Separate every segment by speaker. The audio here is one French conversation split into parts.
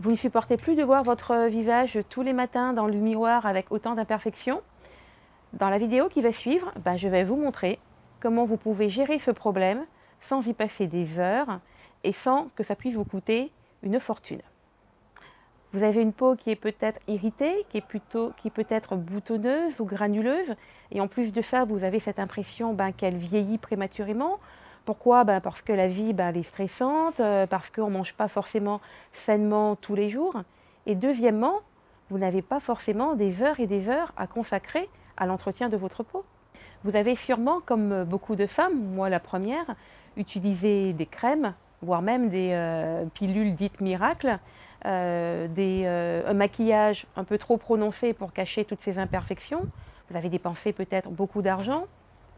Speaker 1: Vous ne supportez plus de voir votre visage tous les matins dans le miroir avec autant d'imperfections? Dans la vidéo qui va suivre, je vais vous montrer comment vous pouvez gérer ce problème sans y passer des heures et sans que ça puisse vous coûter une fortune. Vous avez une peau qui est peut-être irritée, qui peut être boutonneuse ou granuleuse, et en plus de ça, vous avez cette impression qu'elle vieillit prématurément. Pourquoi? Parce que la vie elle est stressante, parce qu'on ne mange pas forcément sainement tous les jours. Et deuxièmement, vous n'avez pas forcément des heures et des heures à consacrer à l'entretien de votre peau. Vous avez sûrement, comme beaucoup de femmes, moi la première, utilisé des crèmes, voire même des pilules dites miracles, un maquillage un peu trop prononcé pour cacher toutes ces imperfections. Vous avez dépensé peut-être beaucoup d'argent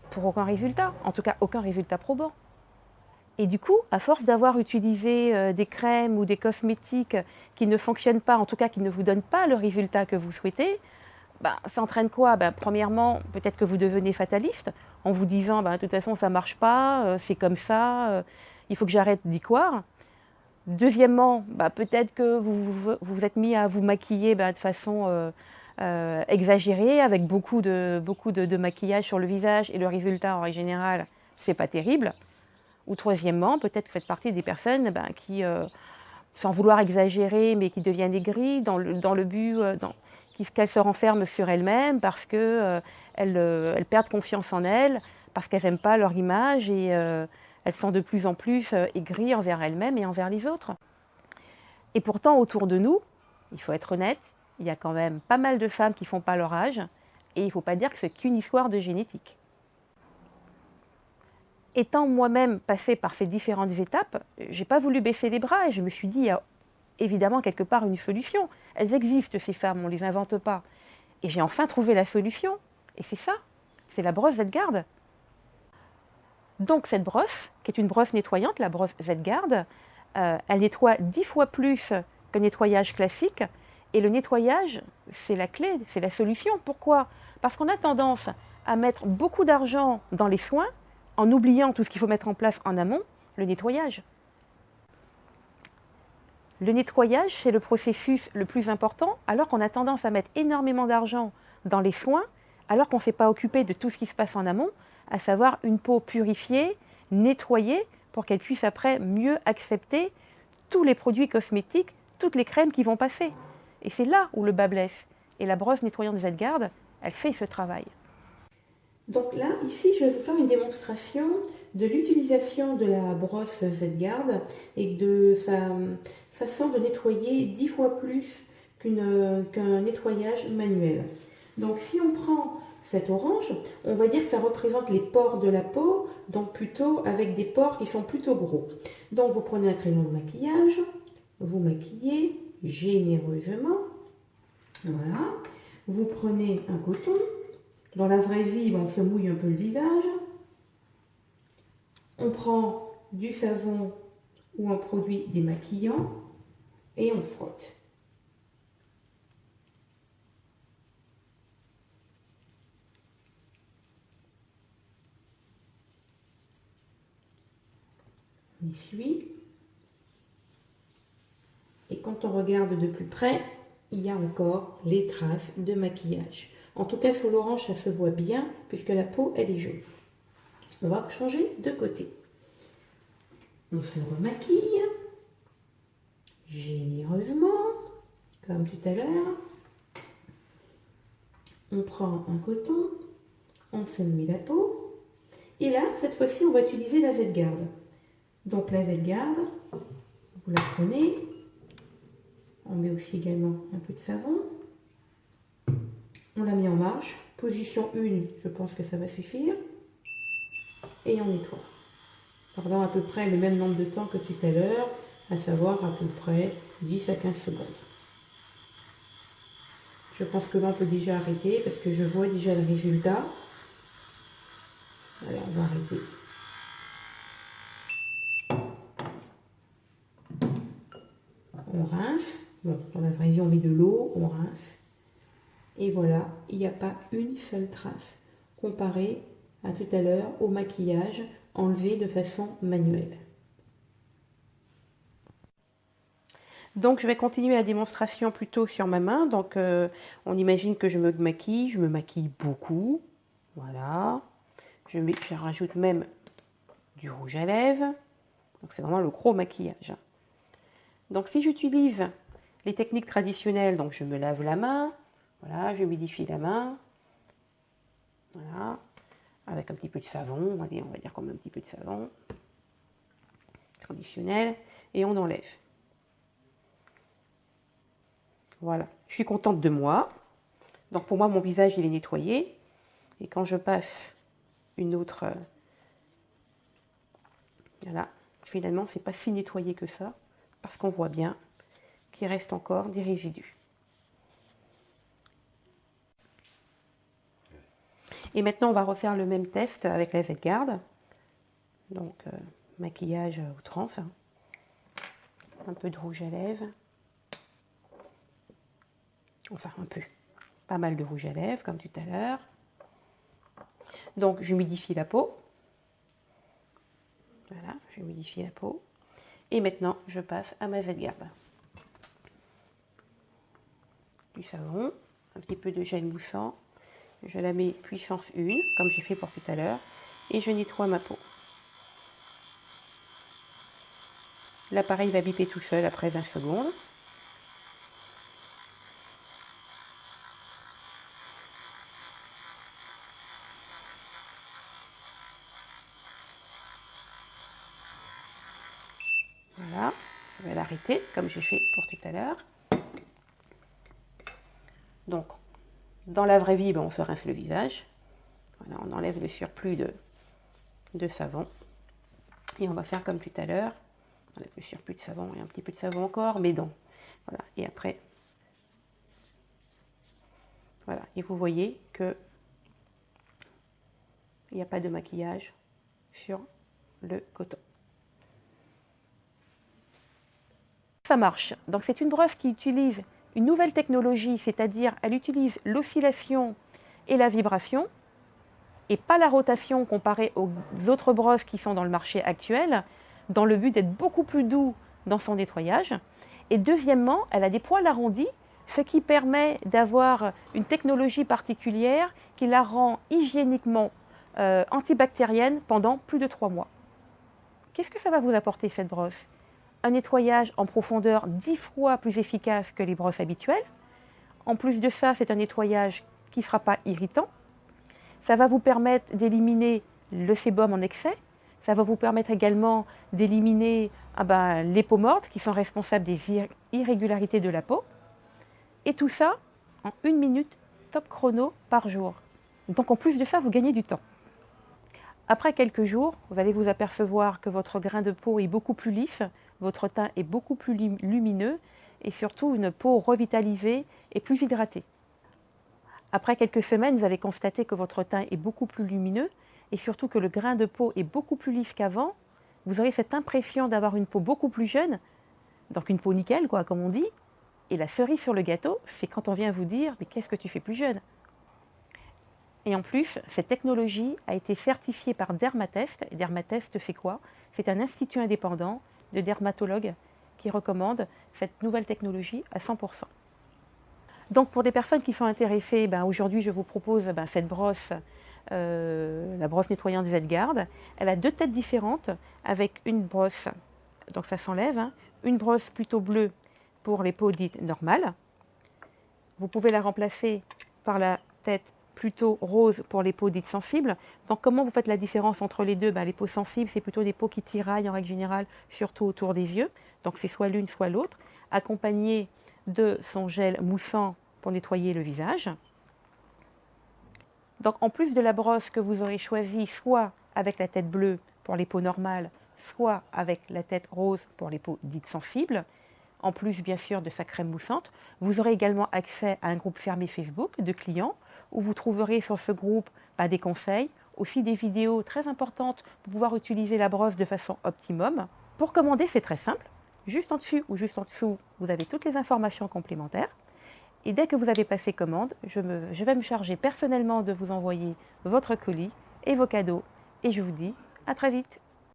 Speaker 1: pour aucun résultat, en tout cas aucun résultat probant. Et du coup, à force d'avoir utilisé des crèmes ou des cosmétiques qui ne fonctionnent pas, en tout cas qui ne vous donnent pas le résultat que vous souhaitez, ça entraîne quoi? Premièrement, peut-être que vous devenez fataliste en vous disant de toute façon ça ne marche pas, c'est comme ça, il faut que j'arrête d'y croire. Deuxièmement, peut-être que vous vous êtes mis à vous maquiller de façon exagérée, avec beaucoup de maquillage sur le visage, et le résultat en règle générale, c'est pas terrible. Ou troisièmement, peut-être que vous faites partie des personnes qui, sans vouloir exagérer, mais qui deviennent aigries dans le but qu'elles se renferment sur elles-mêmes parce qu'elles perdent confiance en elles, parce qu'elles n'aiment pas leur image et elles sont de plus en plus aigries envers elles-mêmes et envers les autres. Et pourtant, autour de nous, il faut être honnête, il y a quand même pas mal de femmes qui ne font pas leur âge, et il ne faut pas dire que c'est qu'une histoire de génétique. Étant moi-même passée par ces différentes étapes, je n'ai pas voulu baisser les bras et je me suis dit, il y a évidemment quelque part une solution. Elles existent, ces femmes, on ne les invente pas. Et j'ai enfin trouvé la solution. Et c'est ça, c'est la brosse Z-Garde. Donc cette brosse, qui est une brosse nettoyante, la brosse Z-Garde, elle nettoie 10 fois plus qu'un nettoyage classique. Et le nettoyage, c'est la clé, c'est la solution. Pourquoi? Parce qu'on a tendance à mettre beaucoup d'argent dans les soins en oubliant tout ce qu'il faut mettre en place en amont, le nettoyage. Le nettoyage, c'est le processus le plus important, alors qu'on a tendance à mettre énormément d'argent dans les soins, alors qu'on ne s'est pas occupé de tout ce qui se passe en amont, à savoir une peau purifiée, nettoyée, pour qu'elle puisse après mieux accepter tous les produits cosmétiques, toutes les crèmes qui vont passer. Et c'est là où le bât blesse. Et la brosse nettoyante Z-Garde, elle fait ce travail. Donc là, ici, je vais vous faire une démonstration de l'utilisation de la brosse Z-Garde et de sa façon de nettoyer 10 fois plus qu'un nettoyage manuel. Donc si on prend cette orange, on va dire que ça représente les pores de la peau, donc plutôt avec des pores qui sont plutôt gros. Donc vous prenez un crayon de maquillage, vous maquillez généreusement, voilà. Vous prenez un coton. Dans la vraie vie, on se mouille un peu le visage. On prend du savon ou un produit démaquillant et on frotte. On essuie. Et quand on regarde de plus près, il y a encore les traces de maquillage. En tout cas, sur l'orange, ça se voit bien puisque la peau, elle est jaune. On va changer de côté. On se remaquille généreusement, comme tout à l'heure. On prend un coton, on se met la peau. Et là, cette fois-ci, on va utiliser la Z-Garde. Donc la Z-Garde, vous la prenez. On met aussi également un peu de savon. On la met en marche. Position 1, je pense que ça va suffire. Et on nettoie. Pendant à peu près le même nombre de temps que tout à l'heure, à savoir à peu près 10 à 15 secondes. Je pense que là on peut déjà arrêter parce que je vois déjà le résultat. Voilà, on va arrêter. On rince. Bon, dans la vraie vie on met de l'eau, on rince. Et voilà, il n'y a pas une seule trace comparé à tout à l'heure au maquillage enlevé de façon manuelle. Donc je vais continuer la démonstration plutôt sur ma main. Donc on imagine que je me maquille beaucoup. Voilà. Je rajoute même du rouge à lèvres. Donc c'est vraiment le gros maquillage. Donc si j'utilise les techniques traditionnelles, donc je me lave la main, voilà, je humidifie la main, voilà, avec un petit peu de savon, allez, on va dire comme un petit peu de savon traditionnel, et on enlève. Voilà, je suis contente de moi. Donc pour moi, mon visage, il est nettoyé. Et quand je passe une autre... voilà, finalement, c'est pas si nettoyé que ça, parce qu'on voit bien qu'il reste encore des résidus. Et maintenant, on va refaire le même test avec la Z-Garde. Donc, maquillage à outrance. Hein. Un peu de rouge à lèvres. Enfin, un peu. Pas mal de rouge à lèvres, comme tout à l'heure. Donc, j'humidifie la peau. Voilà, j'humidifie la peau. Et maintenant, je passe à ma Z-Garde. Du savon, un petit peu de gel moussant. Je la mets puissance 1, comme j'ai fait pour tout à l'heure. Et je nettoie ma peau. L'appareil va biper tout seul après 20 secondes. Voilà, je vais l'arrêter comme j'ai fait pour tout à l'heure. Donc, dans la vraie vie, on se rince le visage. Voilà, on enlève le surplus de savon. Et on va faire comme tout à l'heure. On enlève le surplus de savon et un petit peu de savon encore, mais non. Voilà, et après, voilà. Et vous voyez que il n'y a pas de maquillage sur le coton. Ça marche. Donc c'est une brosse qui utilise une nouvelle technologie, c'est-à-dire elle utilise l'oscillation et la vibration, et pas la rotation comparée aux autres brosses qui sont dans le marché actuel, dans le but d'être beaucoup plus doux dans son nettoyage. Et deuxièmement, elle a des poils arrondis, ce qui permet d'avoir une technologie particulière qui la rend hygiéniquement antibactérienne pendant plus de 3 mois. Qu'est-ce que ça va vous apporter cette brosse? Un nettoyage en profondeur 10 fois plus efficace que les brosses habituelles. En plus de ça, c'est un nettoyage qui ne sera pas irritant. Ça va vous permettre d'éliminer le sébum en excès. Ça va vous permettre également d'éliminer les peaux mortes qui sont responsables des irrégularités de la peau. Et tout ça en 1 minute top chrono par jour. Donc en plus de ça, vous gagnez du temps. Après quelques jours, vous allez vous apercevoir que votre grain de peau est beaucoup plus lisse, votre teint est beaucoup plus lumineux et surtout une peau revitalisée et plus hydratée. Après quelques semaines, vous allez constater que votre teint est beaucoup plus lumineux et surtout que le grain de peau est beaucoup plus lisse qu'avant. Vous aurez cette impression d'avoir une peau beaucoup plus jeune, donc une peau nickel, quoi, comme on dit. Et la cerise sur le gâteau, c'est quand on vient vous dire « mais qu'est-ce que tu fais plus jeune ?» Et en plus, cette technologie a été certifiée par Dermatest. Et Dermatest, c'est quoi? C'est un institut indépendant de dermatologues qui recommande cette nouvelle technologie à 100%. Donc pour des personnes qui sont intéressées, aujourd'hui je vous propose cette brosse, la brosse nettoyante Z-Garde. Elle a 2 têtes différentes avec une brosse, donc ça s'enlève, hein, une brosse plutôt bleue pour les peaux dites normales. Vous pouvez la remplacer par la tête plutôt rose pour les peaux dites sensibles. Donc comment vous faites la différence entre les deux? Les peaux sensibles, c'est plutôt des peaux qui tiraillent en règle générale, surtout autour des yeux. Donc c'est soit l'une, soit l'autre, accompagné de son gel moussant pour nettoyer le visage. Donc en plus de la brosse que vous aurez choisie, soit avec la tête bleue pour les peaux normales, soit avec la tête rose pour les peaux dites sensibles, en plus bien sûr de sa crème moussante, vous aurez également accès à un groupe fermé Facebook de clients où vous trouverez sur ce groupe des conseils, aussi des vidéos très importantes pour pouvoir utiliser la brosse de façon optimum. Pour commander, c'est très simple. Juste en dessus ou juste en dessous, vous avez toutes les informations complémentaires. Et dès que vous avez passé commande, je vais me charger personnellement de vous envoyer votre colis et vos cadeaux. Et je vous dis à très vite.